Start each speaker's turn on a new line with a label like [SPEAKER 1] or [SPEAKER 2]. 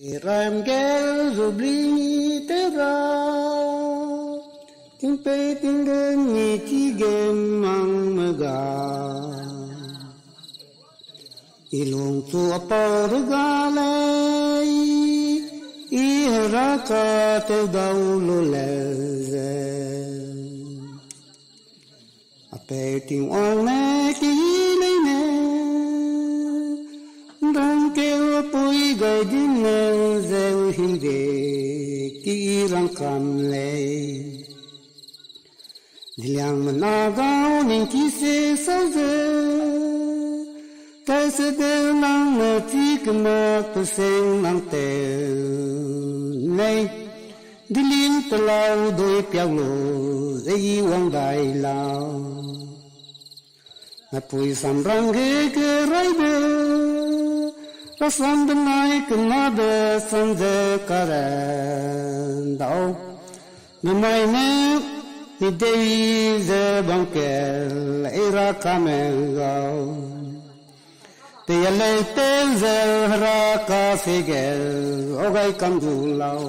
[SPEAKER 1] Ram gel rubli tera ting pe ting ni chi gem mang maga ilung tu apar gale I haraka te daulu leze ape ting orne ki ne Rang kêu pui gai din zeu hi de ki rang kam le Liang mana gao ning ki se sao ze Tai se de nang na ti kma tu seng nang te Nei Dilin talau doi piao lo Zei wang dai lao Na pui sam rang ge ke rai de Rasam denai kenada sanje karen dao Namai ne idei ze bangkel era kamengao Te yalei te ze hara ka figel ogai kamdu lao